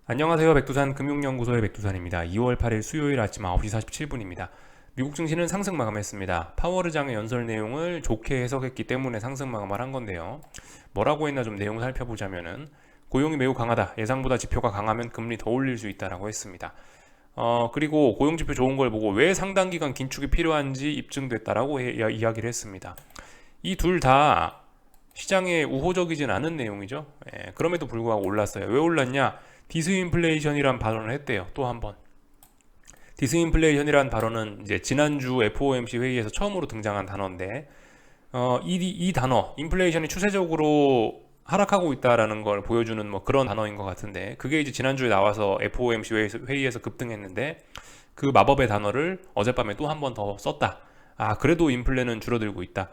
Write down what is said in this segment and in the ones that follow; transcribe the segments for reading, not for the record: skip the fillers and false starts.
안녕하세요. 백두산 금융연구소의 백두산입니다. 2월 8일 수요일 아침 9시 47분입니다. 미국 증시는 상승 마감했습니다. 파월의장의 연설 내용을 좋게 해석했기 때문에 상승 마감을 한 건데요. 뭐라고 했나 좀 내용을 살펴보자면은 고용이 매우 강하다. 예상보다 지표가 강하면 금리 더 올릴 수 있다라고 했습니다. 그리고 고용지표 좋은 걸 보고 왜 상당 기간 긴축이 필요한지 입증됐다라고 이야기를 했습니다. 이 둘 다 시장에 우호적이진 않은 내용이죠. 그럼에도 불구하고 올랐어요. 왜 올랐냐? 디스인플레이션이란 발언을 했대요. 또 한 번. 디스인플레이션이란 발언은 이제 지난주 FOMC 회의에서 처음으로 등장한 단어인데, 이 단어, 인플레이션이 추세적으로 하락하고 있다라는 걸 보여주는 뭐 그런 단어인 것 같은데, 그게 이제 지난주에 나와서 FOMC 회의에서 급등했는데, 그 마법의 단어를 어젯밤에 또 한 번 더 썼다. 아, 그래도 인플레는 줄어들고 있다.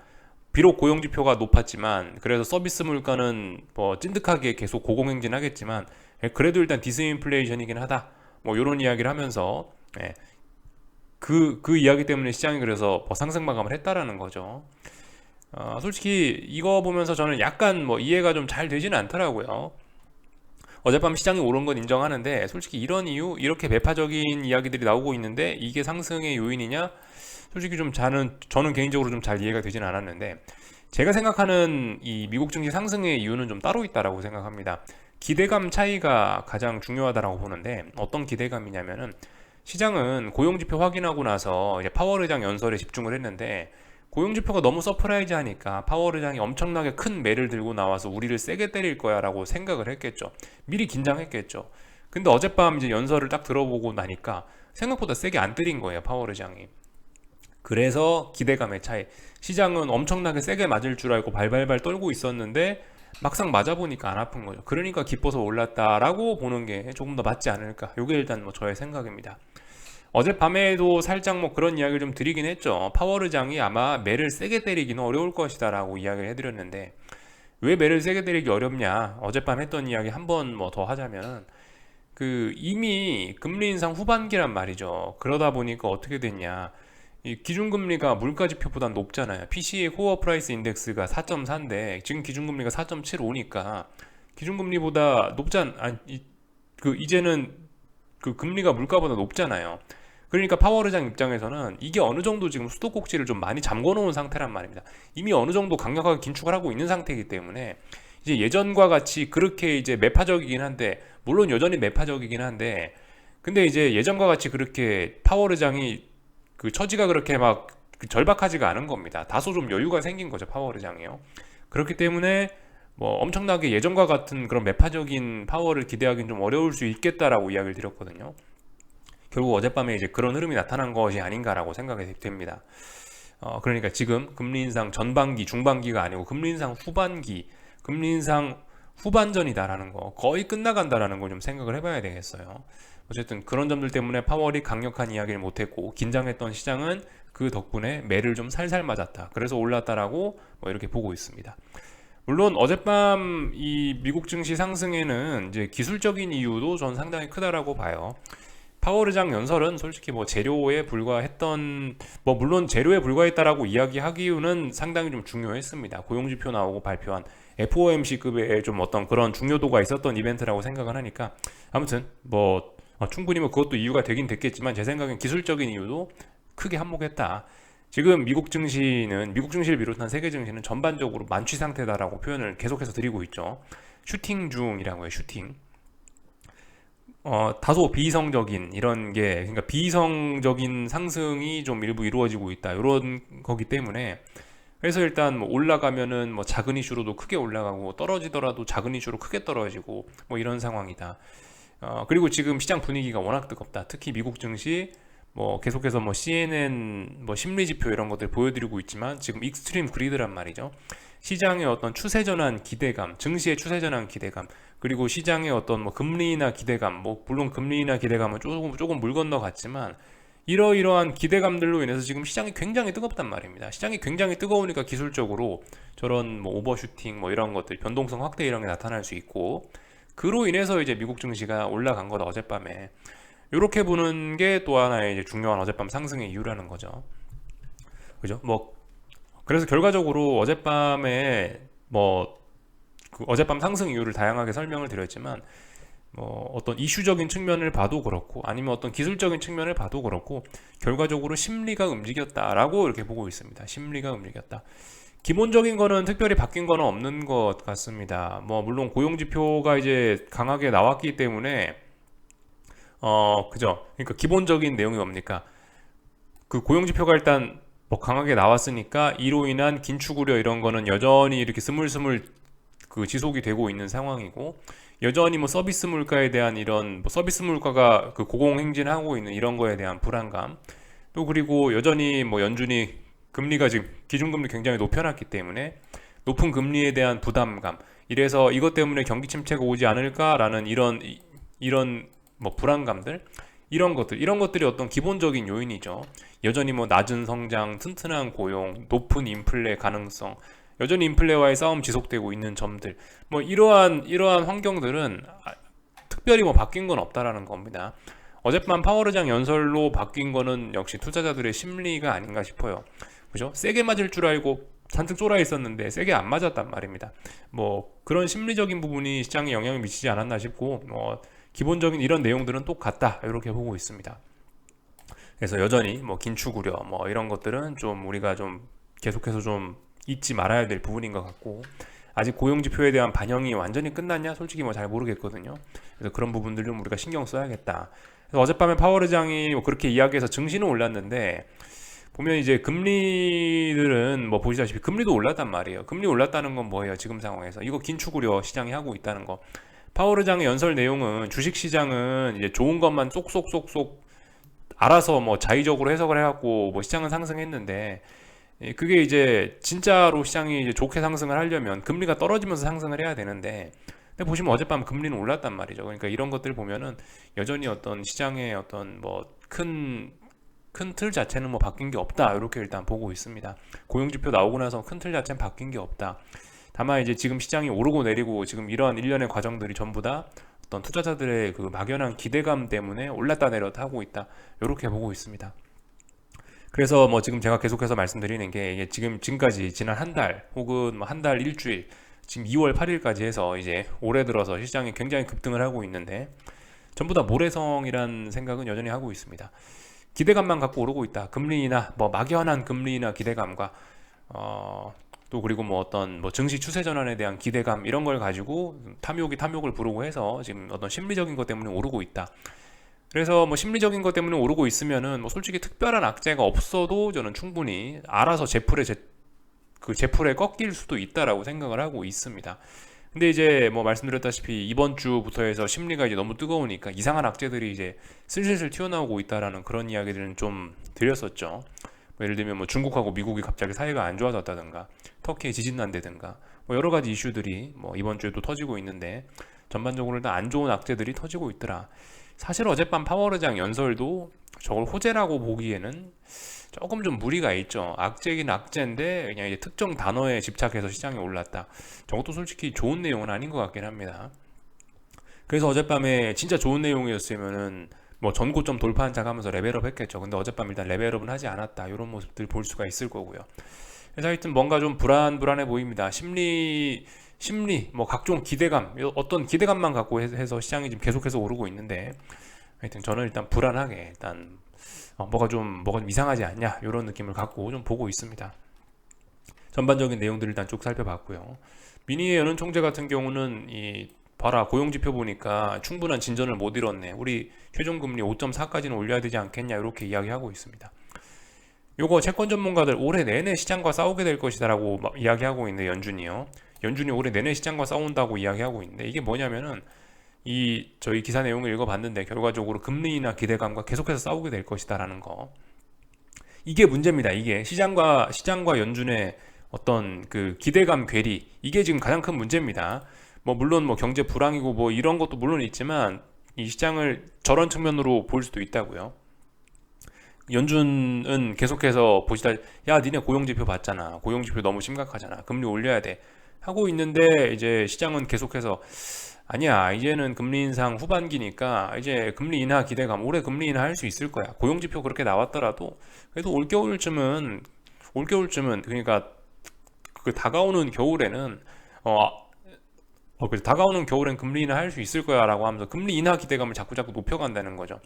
비록 고용지표가 높았지만, 그래서 서비스 물가는 뭐 찐득하게 계속 고공행진하겠지만, 그래도 일단 디스인플레이션이긴 하다. 뭐 이런 이야기를 하면서 그 이야기 때문에 시장이 그래서 뭐 상승 마감을 했다라는 거죠. 솔직히 이거 보면서 저는 약간 뭐 이해가 좀 잘 되지는 않더라고요. 어젯밤 시장이 오른 건 인정하는데 솔직히 이런 이유 이렇게 매파적인 이야기들이 나오고 있는데 이게 상승의 요인이냐? 솔직히 좀 저는 개인적으로 좀 잘 이해가 되지는 않았는데 제가 생각하는 이 미국 증시 상승의 이유는 좀 따로 있다라고 생각합니다. 기대감 차이가 가장 중요하다라고 보는데 어떤 기대감이냐면은 시장은 고용지표 확인하고 나서 이제 파월 의장 연설에 집중을 했는데 고용지표가 너무 서프라이즈하니까 파월 의장이 엄청나게 큰 매를 들고 나와서 우리를 세게 때릴 거야라고 생각을 했겠죠. 미리 긴장했겠죠. 근데 어젯밤 이제 연설을 딱 들어보고 나니까 생각보다 세게 안 때린 거예요, 파월 의장이. 그래서 기대감의 차이. 시장은 엄청나게 세게 맞을 줄 알고 발발발 떨고 있었는데 막상 맞아보니까 안 아픈 거죠. 그러니까 기뻐서 올랐다라고 보는 게 조금 더 맞지 않을까. 이게 일단 뭐 저의 생각입니다. 어젯밤에도 살짝 뭐 그런 이야기를 좀 드리긴 했죠. 파월의장이 아마 매를 세게 때리기는 어려울 것이다라고 이야기를 해드렸는데 왜 매를 세게 때리기 어렵냐? 어젯밤 했던 이야기 한 번 뭐 더 하자면 그 이미 금리 인상 후반기란 말이죠. 그러다 보니까 어떻게 됐냐? 이 기준금리가 물가지표보다 높잖아요. PCE 코어 프라이스 인덱스가 4.4인데 지금 기준금리가 4.75니까 기준금리보다 높잖 아니 그 이제는 그 금리가 물가보다 높잖아요. 그러니까 파월의장 입장에서는 이게 어느 정도 지금 수도꼭지를 좀 많이 잠궈 놓은 상태란 말입니다. 이미 어느 정도 강력하게 긴축을 하고 있는 상태이기 때문에 이제 예전과 같이 그렇게 이제 매파적이긴 한데 물론 여전히 매파적이긴 한데 근데 이제 예전과 같이 그렇게 파월의장이 그 처지가 그렇게 막 절박하지가 않은 겁니다. 다소 좀 여유가 생긴 거죠, 파월의장이요. 그렇기 때문에 뭐 엄청나게 예전과 같은 그런 매파적인 파워를 기대하기는 좀 어려울 수 있겠다라고 이야기를 드렸거든요. 결국 어젯밤에 이제 그런 흐름이 나타난 것이 아닌가라고 생각이 됩니다. 그러니까 지금 금리 인상 전반기, 중반기가 아니고 금리 인상 후반기, 금리 인상 후반전이다라는 거, 거의 끝나간다라는 걸 좀 생각을 해봐야 되겠어요. 어쨌든 그런 점들 때문에 파월이 강력한 이야기를 못했고 긴장했던 시장은 그 덕분에 매를 좀 살살 맞았다. 그래서 올랐다라고 뭐 이렇게 보고 있습니다. 물론 어젯밤 이 미국 증시 상승에는 이제 기술적인 이유도 전 상당히 크다라고 봐요. 파월 의장 연설은 솔직히 뭐 재료에 불과했던 뭐 물론 재료에 불과했다라고 이야기하기에는 상당히 좀 중요했습니다. 고용지표 나오고 발표한 FOMC급의 좀 어떤 그런 중요도가 있었던 이벤트라고 생각을 하니까 아무튼 뭐 충분히 뭐 그것도 이유가 되긴 됐겠지만 제 생각엔 기술적인 이유도 크게 한몫했다. 지금 미국 증시를 비롯한 세계 증시는 전반적으로 만취 상태다라고 표현을 계속해서 드리고 있죠. 슈팅 중이라고 해요, 슈팅. 다소 비이성적인 이런 게 그러니까 비이성적인 상승이 좀 일부 이루어지고 있다 이런 거기 때문에 그래서 일단 뭐 올라가면은 뭐 작은 이슈로도 크게 올라가고 떨어지더라도 작은 이슈로 크게 떨어지고 뭐 이런 상황이다. 그리고 지금 시장 분위기가 워낙 뜨겁다. 특히 미국 증시 뭐 계속해서 뭐 CNN 뭐 심리 지표 이런 것들 보여드리고 있지만 지금 익스트림 그리드란 말이죠. 시장의 어떤 추세 전환 기대감, 증시의 추세 전환 기대감, 그리고 시장의 어떤 뭐 금리나 기대감, 뭐 물론 금리나 기대감은 조금 물 건너갔지만 이러이러한 기대감들로 인해서 지금 시장이 굉장히 뜨겁단 말입니다. 시장이 굉장히 뜨거우니까 기술적으로 저런 뭐 오버슈팅 뭐 이런 것들 변동성 확대 이런 게 나타날 수 있고 그로 인해서 이제 미국 증시가 올라간 거다 어젯밤에. 이렇게 보는 게 또 하나의 이제 중요한 어젯밤 상승의 이유라는 거죠. 그죠? 뭐 그래서 결과적으로 어젯밤에 뭐 그 어젯밤 상승 이유를 다양하게 설명을 드렸지만 어떤 이슈적인 측면을 봐도 그렇고 아니면 어떤 기술적인 측면을 봐도 그렇고 결과적으로 심리가 움직였다라고 이렇게 보고 있습니다. 심리가 움직였다. 기본적인 거는 특별히 바뀐 거는 없는 것 같습니다. 물론 고용지표가 이제 강하게 나왔기 때문에 그죠. 그러니까 기본적인 내용이 뭡니까? 그 고용지표가 일단 강하게 나왔으니까 이로 인한 긴축 우려 이런 거는 여전히 이렇게 스물스물 그 지속이 되고 있는 상황이고 여전히 서비스 물가에 대한 이런 서비스 물가가 그 고공행진하고 있는 이런 거에 대한 불안감 또 그리고 여전히 연준이 금리가 지금 기준금리 굉장히 높여놨기 때문에 높은 금리에 대한 부담감 이래서 이것 때문에 경기 침체가 오지 않을까라는 이런 불안감들 이런 것들이 어떤 기본적인 요인이죠. 여전히 낮은 성장, 튼튼한 고용, 높은 인플레 가능성, 여전히 인플레와의 싸움 지속되고 있는 점들, 이러한 환경들은 특별히 바뀐 건 없다라는 겁니다. 어젯밤 파월의장 연설로 바뀐 거는 역시 투자자들의 심리가 아닌가 싶어요. 그죠? 세게 맞을 줄 알고 잔뜩 쫄아 있었는데 세게 안 맞았단 말입니다. 그런 심리적인 부분이 시장에 영향을 미치지 않았나 싶고, 기본적인 이런 내용들은 똑같다 이렇게 보고 있습니다. 그래서 여전히 긴축 우려 이런 것들은 좀 우리가 좀 계속해서 좀 잊지 말아야 될 부분인 것 같고 아직 고용지표에 대한 반영이 완전히 끝났냐 솔직히 잘 모르겠거든요. 그래서 그런 부분들 좀 우리가 신경 써야겠다. 그래서 어젯밤에 파월 의장이 그렇게 이야기해서 증시는 올랐는데 보면 이제 금리들은 보시다시피 금리도 올랐단 말이에요. 금리 올랐다는 건 뭐예요? 지금 상황에서 이거 긴축 우려 시장이 하고 있다는 거. 파월 의장의 연설 내용은 주식시장은 이제 좋은 것만 쏙쏙쏙쏙 알아서 자의적으로 해석을 해갖고 시장은 상승했는데 그게 이제 진짜로 시장이 이제 좋게 상승을 하려면 금리가 떨어지면서 상승을 해야 되는데 근데 보시면 어젯밤 금리는 올랐단 말이죠. 그러니까 이런 것들 보면은 여전히 어떤 시장의 어떤 큰 틀 자체는 바뀐 게 없다 이렇게 일단 보고 있습니다. 고용지표 나오고 나서 큰 틀 자체는 바뀐 게 없다. 다만 이제 지금 시장이 오르고 내리고 지금 이러한 일련의 과정들이 전부 다 어떤 투자자들의 그 막연한 기대감 때문에 올랐다 내렸다 하고 있다 이렇게 보고 있습니다. 그래서 지금 제가 계속해서 말씀드리는 게 이게 지금까지 지난 한 달 혹은 한 달 일주일 지금 2월 8일까지 해서 이제 올해 들어서 시장이 굉장히 급등을 하고 있는데 전부 다 모래성이란 생각은 여전히 하고 있습니다. 기대감만 갖고 오르고 있다. 금리나 막연한 금리나 기대감과 또 그리고 어떤 증시 추세 전환에 대한 기대감 이런 걸 가지고 탐욕을 부르고 해서 지금 어떤 심리적인 것 때문에 오르고 있다. 그래서 심리적인 것 때문에 오르고 있으면은 솔직히 특별한 악재가 없어도 저는 충분히 알아서 제풀에 꺾일 수도 있다라고 생각을 하고 있습니다. 근데 이제 말씀드렸다시피 이번 주부터 해서 심리가 이제 너무 뜨거우니까 이상한 악재들이 이제 슬슬 튀어나오고 있다라는 그런 이야기들은 좀 드렸었죠. 예를 들면 중국하고 미국이 갑자기 사이가 안 좋아졌다든가 터키에 지진 난다든가 여러 가지 이슈들이 이번 주에 또 터지고 있는데 전반적으로 일단 안 좋은 악재들이 터지고 있더라. 사실 어젯밤 파월 의장 연설도 저걸 호재라고 보기에는 조금 좀 무리가 있죠. 악재긴 악재인데 그냥 이제 특정 단어에 집착해서 시장에 올랐다. 저것도 솔직히 좋은 내용은 아닌 것 같긴 합니다. 그래서 어젯밤에 진짜 좋은 내용이었으면은 전고점 돌파한 척 하면서 레벨업 했겠죠. 근데 어젯밤 일단 레벨업은 하지 않았다. 이런 모습들 볼 수가 있을 거고요. 그래서 하여튼 뭔가 좀 불안해 보입니다. 심리, 각종 기대감, 어떤 기대감만 갖고 해서 시장이 지금 계속해서 오르고 있는데, 하여튼 저는 일단 불안하게, 일단, 뭐가 좀 이상하지 않냐, 이런 느낌을 갖고 좀 보고 있습니다. 전반적인 내용들을 일단 쭉 살펴봤고요. 미니의 연은 총재 같은 경우는 봐라, 고용지표 보니까 충분한 진전을 못 이뤘네. 우리 최종금리 5.4까지는 올려야 되지 않겠냐, 이렇게 이야기하고 있습니다. 요거 채권 전문가들 올해 내내 시장과 싸우게 될 것이다라고 이야기하고 있는데 연준이 올해 내내 시장과 싸운다고 이야기하고 있는데 이게 뭐냐면은 저희 기사 내용을 읽어봤는데 결과적으로 금리나 기대감과 계속해서 싸우게 될 것이다라는 거. 이게 문제입니다. 이게 시장과 연준의 어떤 그 기대감 괴리 이게 지금 가장 큰 문제입니다. 물론 경제 불황이고 이런 것도 물론 있지만 이 시장을 저런 측면으로 볼 수도 있다고요. 연준은 계속해서 보시다 야 니네 고용지표 봤잖아. 고용지표 너무 심각하잖아. 금리 올려야 돼. 하고 있는데 이제 시장은 계속해서 아니야 이제는 금리 인상 후반기니까 이제 금리 인하 기대감 올해 금리 인하 할 수 있을 거야. 고용지표 그렇게 나왔더라도 그래도 올겨울쯤은 그러니까 그 다가오는 겨울에는 그래서 다가오는 겨울엔 금리 인하 할 수 있을 거야라고 하면서 금리 인하 기대감을 자꾸 높여간다는 거죠.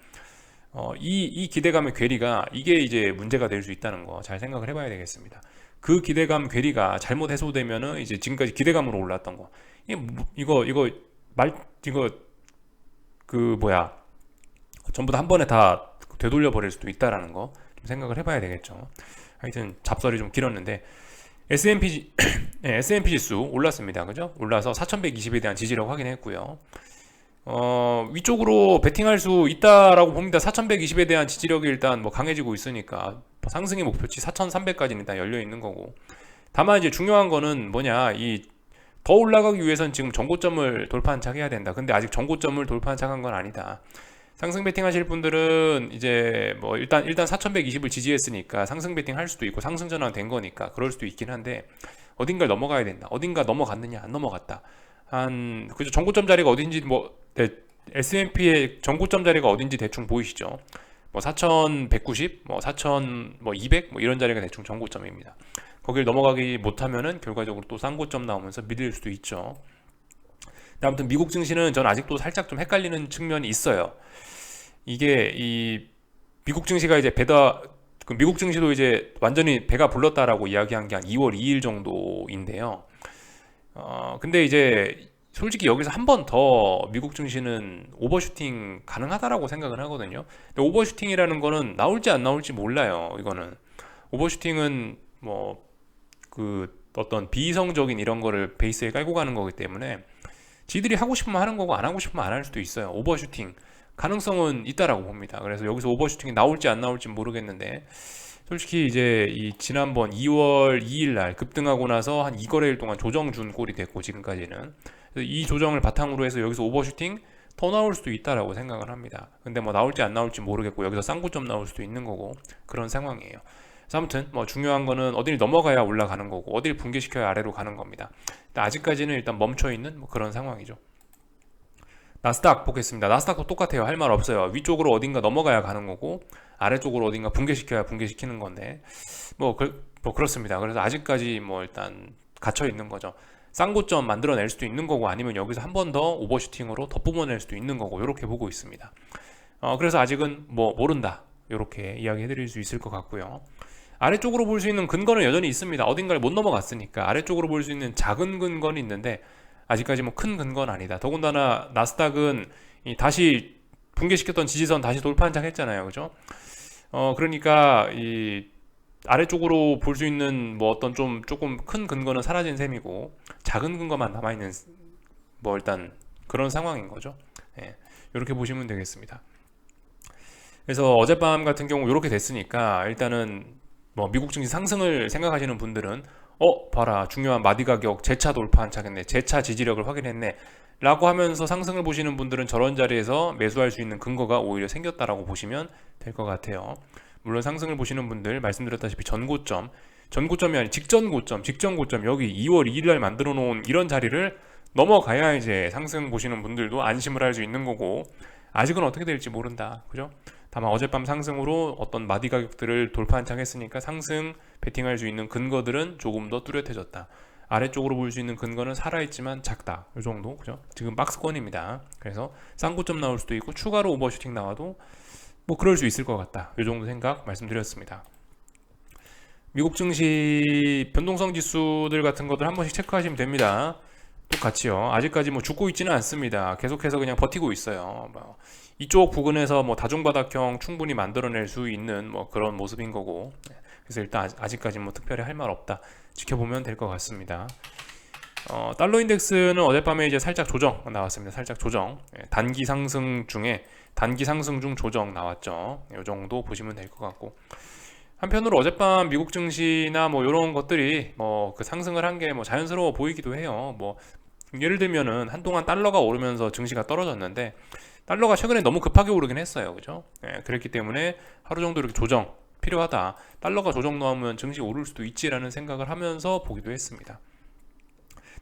이 기대감의 괴리가 이게 이제 문제가 될 수 있다는 거 잘 생각을 해봐야 되겠습니다. 그 기대감 괴리가 잘못 해소되면은 이제 지금까지 기대감으로 올랐던 거 이거 그 뭐야 전부 다 한 번에 다 되돌려 버릴 수도 있다라는 거 좀 생각을 해봐야 되겠죠. 하여튼 잡설이 좀 길었는데 S&P 네, S&P 지수 올랐습니다. 그죠? 올라서 4120에 대한 지지력 확인했고요. 위쪽으로 베팅할 수 있다라고 봅니다. 4120에 대한 지지력이 일단 뭐 강해지고 있으니까 상승의 목표치 4300까지는 일단 열려 있는 거고. 다만 이제 중요한 거는 뭐냐, 이 더 올라가기 위해선 지금 전고점을 돌파한착해야 된다. 근데 아직 전고점을 돌파한착한 건 아니다. 상승 베팅 하실 분들은 이제 뭐 일단 4120을 지지했으니까 상승 베팅 할 수도 있고 상승 전환 된 거니까 그럴 수도 있긴 한데 어딘가를 넘어가야 된다. 어딘가 넘어갔느냐 안 넘어갔다. 그죠? 전고점 자리가 어딘지 네, S&P의 전고점 자리가 어딘지 대충 보이시죠? 뭐 4190, 뭐 4200 뭐 이런 자리가 대충 전고점입니다. 거길 넘어가기 못하면은 결과적으로 또 쌍고점 나오면서 밀릴 수도 있죠. 아무튼 미국 증시는 전 아직도 살짝 좀 헷갈리는 측면이 있어요. 이게 이 미국 증시가 이제 미국 증시도 이제 완전히 배가 불렀다라고 이야기한 게 한 2월 2일 정도인데요. 근데 이제 솔직히 여기서 한 번 더 미국 증시는 오버슈팅 가능하다라고 생각을 하거든요. 근데 오버슈팅이라는 거는 나올지 안 나올지 몰라요. 이거는 오버슈팅은 뭐 그 어떤 비이성적인 이런 거를 베이스에 깔고 가는 거기 때문에 지들이 하고 싶으면 하는 거고 안 하고 싶으면 안 할 수도 있어요. 오버슈팅 가능성은 있다라고 봅니다. 그래서 여기서 오버슈팅이 나올지 안 나올지 모르겠는데 솔직히 이제 이 지난번 2월 2일 날 급등하고 나서 한 2거래일 동안 조정 준 꼴이 됐고 지금까지는 이 조정을 바탕으로 해서 여기서 오버슈팅 더 나올 수도 있다라고 생각을 합니다. 근데 뭐 나올지 안 나올지 모르겠고 여기서 쌍고점 나올 수도 있는 거고 그런 상황이에요. 그래서 아무튼 뭐 중요한 거는 어딜 넘어가야 올라가는 거고 어딜 붕괴시켜야 아래로 가는 겁니다. 아직까지는 일단 멈춰 있는 뭐 그런 상황이죠. 나스닥 보겠습니다. 나스닥도 똑같아요. 할 말 없어요. 위쪽으로 어딘가 넘어가야 가는 거고 아래쪽으로 어딘가 붕괴시켜야 붕괴시키는 건데 뭐 그렇습니다. 그래서 아직까지 뭐 일단 갇혀 있는 거죠. 쌍고점 만들어낼 수도 있는 거고 아니면 여기서 한 번 더 오버슈팅으로 더 뿜어낼 수도 있는 거고 이렇게 보고 있습니다. 그래서 아직은 뭐 모른다 이렇게 이야기 해드릴 수 있을 것 같고요. 아래쪽으로 볼 수 있는 근거는 여전히 있습니다. 어딘가를 못 넘어갔으니까 아래쪽으로 볼 수 있는 작은 근거는 있는데 아직까지 뭐 큰 근거는 아니다. 더군다나 나스닥은 다시 붕괴시켰던 지지선 다시 돌파 한장 했잖아요. 그죠? 그러니까 이 아래쪽으로 볼 수 있는 뭐 어떤 조금 큰 근거는 사라진 셈이고 작은 근거만 남아있는 뭐 일단 그런 상황인 거죠. 예, 이렇게 보시면 되겠습니다. 그래서 어젯밤 같은 경우 이렇게 됐으니까 일단은 뭐 미국 증시 상승을 생각하시는 분들은 봐라 중요한 마디 가격 재차 돌파 한착했네 재차 지지력을 확인했네 라고 하면서 상승을 보시는 분들은 저런 자리에서 매수할 수 있는 근거가 오히려 생겼다라고 보시면 될 것 같아요. 물론 상승을 보시는 분들 말씀드렸다시피 전고점이 아닌 직전 고점 여기 2월 2일 날 만들어 놓은 이런 자리를 넘어가야 이제 상승 보시는 분들도 안심을 할 수 있는 거고 아직은 어떻게 될지 모른다. 그죠? 다만 어젯밤 상승으로 어떤 마디 가격들을 돌파 한창 했으니까 상승 베팅할 수 있는 근거들은 조금 더 뚜렷해졌다. 아래쪽으로 볼 수 있는 근거는 살아있지만 작다. 이 정도. 그죠? 지금 박스권입니다. 그래서 쌍고점 나올 수도 있고 추가로 오버슈팅 나와도 뭐 그럴 수 있을 것 같다. 이 정도 생각 말씀드렸습니다. 미국 증시 변동성 지수들 같은 것들 한 번씩 체크하시면 됩니다. 똑같이요. 아직까지 뭐 죽고 있지는 않습니다. 계속해서 그냥 버티고 있어요. 이쪽 부근에서 뭐 다중바닥형 충분히 만들어낼 수 있는 뭐 그런 모습인 거고. 그래서 일단 아직까지 뭐 특별히 할 말 없다. 지켜보면 될 것 같습니다. 달러 인덱스는 어젯밤에 이제 살짝 조정 나왔습니다. 살짝 조정. 단기 상승 중 조정 나왔죠. 이 정도 보시면 될 것 같고. 한편으로 어젯밤 미국 증시나 뭐 이런 것들이 뭐 그 상승을 한 게 뭐 자연스러워 보이기도 해요. 뭐 예를 들면은 한동안 달러가 오르면서 증시가 떨어졌는데 달러가 최근에 너무 급하게 오르긴 했어요. 그죠? 그랬기 때문에 하루 정도 이렇게 조정 필요하다. 달러가 조정 나오면 증시 오를 수도 있지라는 생각을 하면서 보기도 했습니다.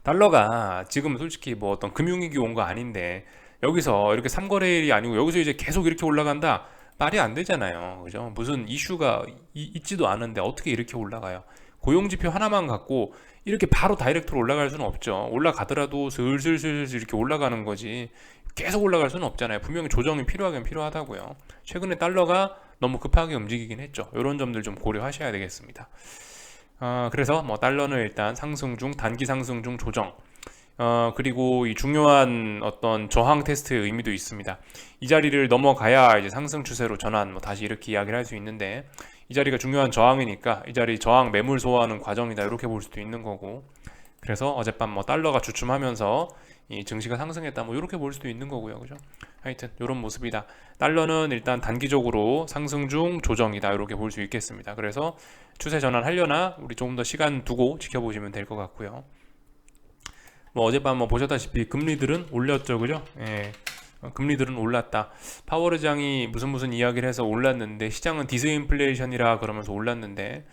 달러가 지금 솔직히 뭐 어떤 금융위기 온 거 아닌데 여기서 이렇게 3거래일이 아니고 여기서 이제 계속 이렇게 올라간다? 말이 안 되잖아요. 그죠? 무슨 이슈가 있지도 않은데 어떻게 이렇게 올라가요? 고용지표 하나만 갖고 이렇게 바로 다이렉트로 올라갈 수는 없죠. 올라가더라도 슬슬슬슬 이렇게 올라가는 거지 계속 올라갈 수는 없잖아요. 분명히 조정이 필요하긴 필요하다고요. 최근에 달러가 너무 급하게 움직이긴 했죠. 이런 점들 좀 고려하셔야 되겠습니다. 그래서 뭐 달러는 일단 상승 중, 단기 상승 중 조정. 그리고 이 중요한 어떤 저항 테스트의 의미도 있습니다. 이 자리를 넘어가야 이제 상승 추세로 전환, 뭐 다시 이렇게 이야기를 할 수 있는데, 이 자리가 중요한 저항이니까 이 자리 저항 매물 소화하는 과정이다, 이렇게 볼 수도 있는 거고. 그래서 어젯밤 뭐 달러가 주춤하면서 이 증시가 상승했다, 뭐 이렇게 볼 수도 있는 거고요. 그죠? 하여튼 이런 모습이다. 달러는 일단 단기적으로 상승 중 조정이다, 이렇게 볼 수 있겠습니다. 그래서 추세 전환하려나 우리 조금 더 시간 두고 지켜보시면 될 것 같고요. 뭐 어젯밤 뭐 보셨다시피 금리들은 올렸죠, 그죠? 예. 금리들은 올랐다. 파월 의장이 무슨 이야기를 해서 올랐는데, 시장은 디스인플레이션이라 그러면서 올랐는데,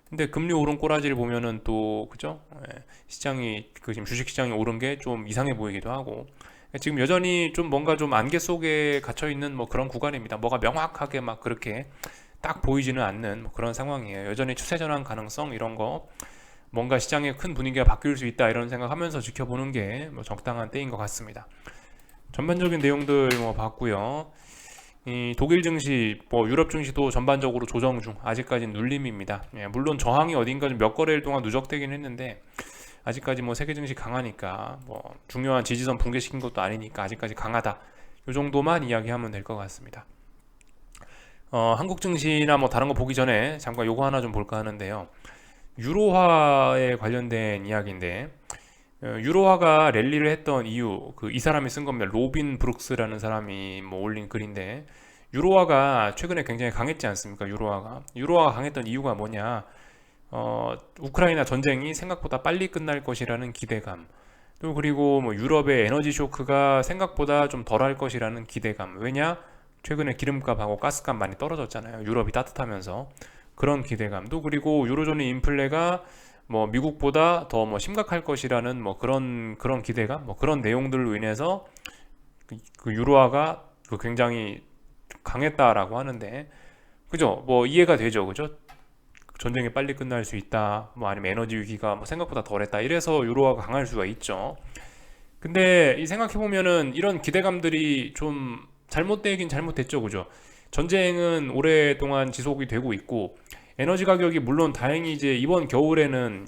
근데 금리 오른 꼬라지를 보면은 또 그죠? 예. 시장이 지금 주식 시장이 오른 게 좀 이상해 보이기도 하고, 지금 여전히 좀 뭔가 좀 안개 속에 갇혀 있는 뭐 그런 구간입니다. 뭐가 명확하게 막 그렇게 딱 보이지는 않는 뭐 그런 상황이에요. 여전히 추세 전환 가능성 이런 거, 뭔가 시장의 큰 분위기가 바뀔 수 있다, 이런 생각하면서 지켜보는 게 뭐 적당한 때인 것 같습니다. 전반적인 내용들 뭐 봤고요. 이 독일 증시, 뭐 유럽 증시도 전반적으로 조정 중, 아직까지는 눌림입니다. 예, 물론 저항이 어딘가 좀 몇 거래일 동안 누적되긴 했는데, 아직까지 뭐 세계 증시 강하니까, 뭐 중요한 지지선 붕괴시킨 것도 아니니까 아직까지 강하다, 이 정도만 이야기하면 될 것 같습니다. 한국 증시나 뭐 다른 거 보기 전에 잠깐 요거 하나 좀 볼까 하는데요. 유로화에 관련된 이야기인데, 유로화가 랠리를 했던 이유, 이 사람이 쓴 겁니다. 로빈 브룩스라는 사람이 뭐 올린 글인데, 유로화가 최근에 굉장히 강했지 않습니까? 유로화가 강했던 이유가 뭐냐? 우크라이나 전쟁이 생각보다 빨리 끝날 것이라는 기대감, 또 그리고 뭐 유럽의 에너지 쇼크가 생각보다 좀 덜할 것이라는 기대감. 왜냐? 최근에 기름값하고 가스값 많이 떨어졌잖아요. 유럽이 따뜻하면서. 그런 기대감도, 그리고 유로존의 인플레가 뭐 미국보다 더 뭐 심각할 것이라는 뭐 그런 기대감, 뭐 그런 내용들로 인해서 그 유로화가 굉장히 강했다라고 하는데, 그죠? 뭐 이해가 되죠, 그죠? 전쟁이 빨리 끝날 수 있다, 뭐 아니면 에너지 위기가 뭐 생각보다 덜했다, 이래서 유로화가 강할 수가 있죠. 근데 이 생각해 보면은 이런 기대감들이 좀 잘못되긴 잘못됐죠, 그죠? 전쟁은 오랫동안 지속이 되고 있고, 에너지 가격이 물론 다행히 이제 이번 겨울에는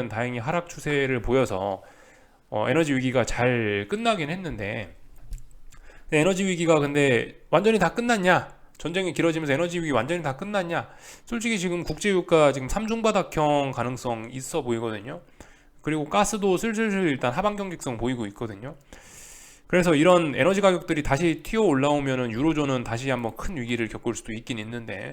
다행히 하락 추세를 보여서 에너지 위기가 잘 끝나긴 했는데, 근데 에너지 위기가 근데 완전히 다 끝났냐? 전쟁이 길어지면서 에너지 위기 완전히 다 끝났냐? 솔직히 지금 국제유가 지금 삼중바닥형 가능성 있어 보이거든요. 그리고 가스도 슬슬슬 일단 하방 경직성 보이고 있거든요. 그래서 이런 에너지 가격들이 다시 튀어 올라오면은 유로존은 다시 한번 큰 위기를 겪을 수도 있긴 있는데,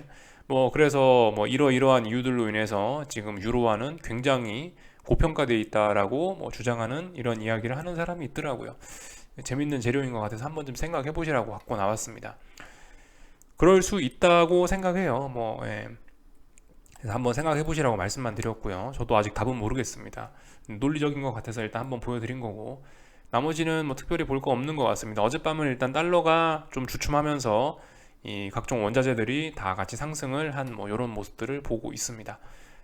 뭐 그래서 뭐 이러이러한 이유들로 인해서 지금 유로화는 굉장히 고평가되어 있다라고 뭐 주장하는 이런 이야기를 하는 사람이 있더라고요. 재밌는 재료인 것 같아서 한번 좀 생각해 보시라고 갖고 나왔습니다. 그럴 수 있다고 생각해요. 뭐 예. 그래서 한번 생각해 보시라고 말씀만 드렸고요. 저도 아직 답은 모르겠습니다. 논리적인 것 같아서 일단 한번 보여드린 거고, 나머지는 뭐 특별히 볼 거 없는 것 같습니다. 어젯밤은 일단 달러가 좀 주춤하면서 이 각종 원자재들이 다 같이 상승을 한 뭐 이런 모습들을 보고 있습니다.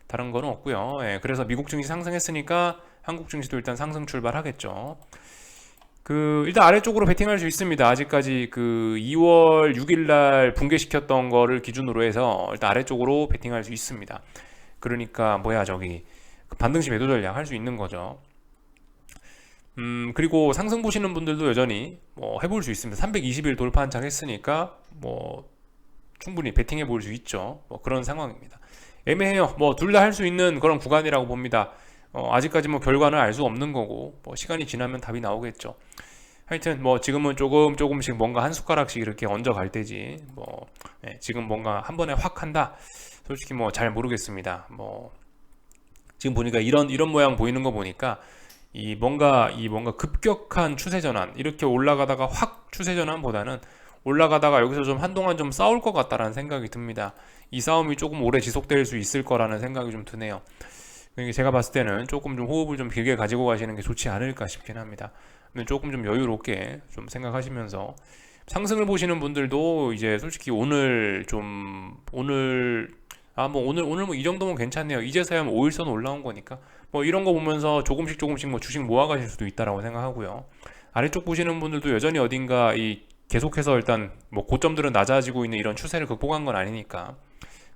다른 거는 없고요. 예, 그래서 미국 증시 상승했으니까 한국 증시도 일단 상승 출발하겠죠. 일단 아래쪽으로 베팅할 수 있습니다. 아직까지 2월 6일 날 붕괴시켰던 거를 기준으로 해서 일단 아래쪽으로 베팅할 수 있습니다. 그러니까 반등시 매도 전략 할 수 있는 거죠. 그리고 상승 보시는 분들도 여전히 뭐 해볼 수 있습니다. 320일 돌파 한창 했으니까 뭐 충분히 베팅해 볼 수 있죠. 뭐 그런 상황입니다. 애매해요. 뭐 둘 다 할 수 있는 그런 구간이라고 봅니다. 아직까지 뭐 결과는 알 수 없는 거고, 뭐 시간이 지나면 답이 나오겠죠. 하여튼 뭐 지금은 조금씩 뭔가 한 숟가락씩 이렇게 얹어 갈 때지, 뭐 지금 뭔가 한 번에 확 한다, 솔직히 뭐 잘 모르겠습니다. 뭐 지금 보니까 이런 모양 보이는 거 보니까 뭔가 급격한 추세 전환, 이렇게 올라가다가 확 추세 전환보다는 올라가다가 여기서 좀 한동안 좀 싸울 것 같다라는 생각이 듭니다. 이 싸움이 조금 오래 지속될 수 있을 거라는 생각이 좀 드네요. 그러니까 제가 봤을 때는 조금 좀 호흡을 좀 길게 가지고 가시는 게 좋지 않을까 싶긴 합니다. 조금 좀 여유롭게 좀 생각하시면서, 상승을 보시는 분들도 이제 솔직히 오늘 아, 뭐 오늘 뭐 이 정도면 괜찮네요. 이제서야 뭐 5일선 올라온 거니까 뭐 이런 거 보면서 조금씩 뭐 주식 모아가실 수도 있다라고 생각하고요. 아래쪽 보시는 분들도 여전히 어딘가 이 계속해서 일단 뭐 고점들은 낮아지고 있는 이런 추세를 극복한 건 아니니까,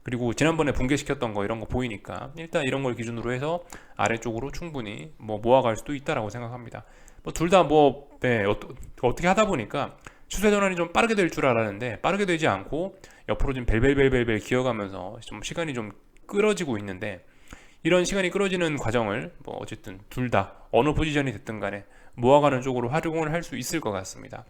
그리고 지난번에 붕괴시켰던 거 이런 거 보이니까 일단 이런 걸 기준으로 해서 아래쪽으로 충분히 뭐 모아갈 수도 있다라고 생각합니다. 뭐 둘 다 뭐 네, 어떻게 하다 보니까 추세 전환이 좀 빠르게 될 줄 알았는데 빠르게 되지 않고 옆으로 좀 벨벨벨벨벨 기어가면서 좀 시간이 좀 끌어지고 있는데, 이런 시간이 끌어지는 과정을 뭐 어쨌든 둘 다 어느 포지션이 됐든 간에 모아가는 쪽으로 활용을 할 수 있을 것 같습니다.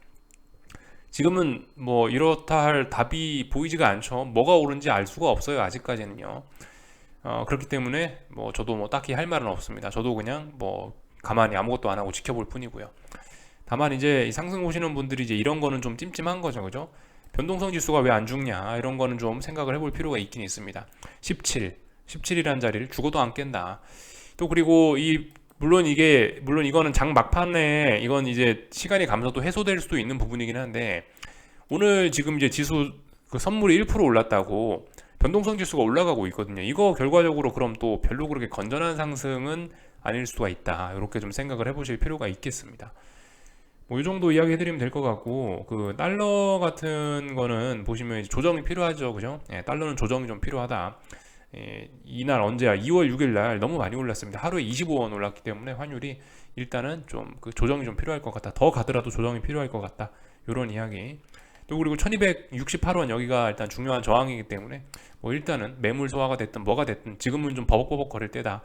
지금은 뭐 이렇다 할 답이 보이지가 않죠. 뭐가 옳은지 알 수가 없어요, 아직까지는요. 그렇기 때문에 뭐 저도 뭐 딱히 할 말은 없습니다. 저도 그냥 뭐 가만히 아무것도 안 하고 지켜볼 뿐이고요. 다만 이제 이 상승 보시는 분들이 이제 이런 거는 좀 찜찜한 거죠, 그죠? 변동성 지수가 왜 안 죽냐, 이런 거는 좀 생각을 해볼 필요가 있긴 있습니다. 17이라는 자리를 죽어도 안 깬다. 또 그리고 물론 이거는 장 막판에 이건 이제 시간이 가면서 또 해소될 수도 있는 부분이긴 한데, 오늘 지금 이제 지수 그 선물이 1% 올랐다고 변동성 지수가 올라가고 있거든요. 이거 결과적으로 그럼 또 별로 그렇게 건전한 상승은 아닐 수가 있다. 이렇게 좀 생각을 해보실 필요가 있겠습니다. 뭐 이 정도 이야기 해드리면 될 것 같고, 그 달러 같은 거는 보시면 이제 조정이 필요하죠, 그죠? 예, 달러는 조정이 좀 필요하다. 예, 이날 언제야? 2월 6일 날 너무 많이 올랐습니다. 하루에 25원 올랐기 때문에 환율이 일단은 좀 그 조정이 좀 필요할 것 같다. 더 가더라도 조정이 필요할 것 같다. 이런 이야기. 또 그리고 1268원 여기가 일단 중요한 저항이기 때문에 뭐 일단은 매물 소화가 됐든 뭐가 됐든 지금은 좀 버벅버벅 거릴 때다.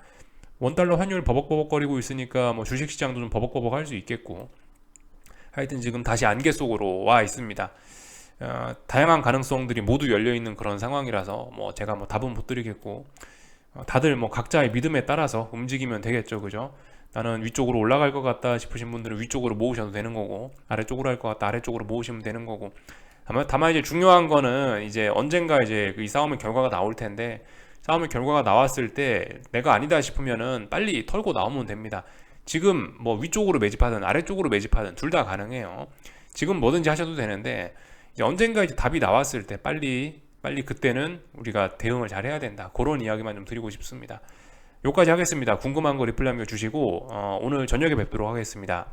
원달러 환율 버벅버벅 거리고 있으니까 뭐 주식시장도 좀 버벅버벅 할 수 있겠고, 하여튼 지금 다시 안개 속으로 와 있습니다. 다양한 가능성들이 모두 열려 있는 그런 상황이라서 뭐 제가 뭐 답은 못 드리겠고, 다들 뭐 각자의 믿음에 따라서 움직이면 되겠죠, 그죠? 나는 위쪽으로 올라갈 것 같다 싶으신 분들은 위쪽으로 모으셔도 되는 거고, 아래쪽으로 할 것 같다 아래쪽으로 모으시면 되는 거고. 다만 이제 중요한 거는 이제 언젠가 이제 이 싸움의 결과가 나올 텐데, 싸움의 결과가 나왔을 때 내가 아니다 싶으면은 빨리 털고 나오면 됩니다. 지금 뭐 위쪽으로 매집하든 아래쪽으로 매집하든 둘 다 가능해요. 지금 뭐든지 하셔도 되는데, 이제 언젠가 이제 답이 나왔을 때 빨리 그때는 우리가 대응을 잘 해야 된다. 그런 이야기만 좀 드리고 싶습니다. 여기까지 하겠습니다. 궁금한 거 리플 남겨주시고 오늘 저녁에 뵙도록 하겠습니다.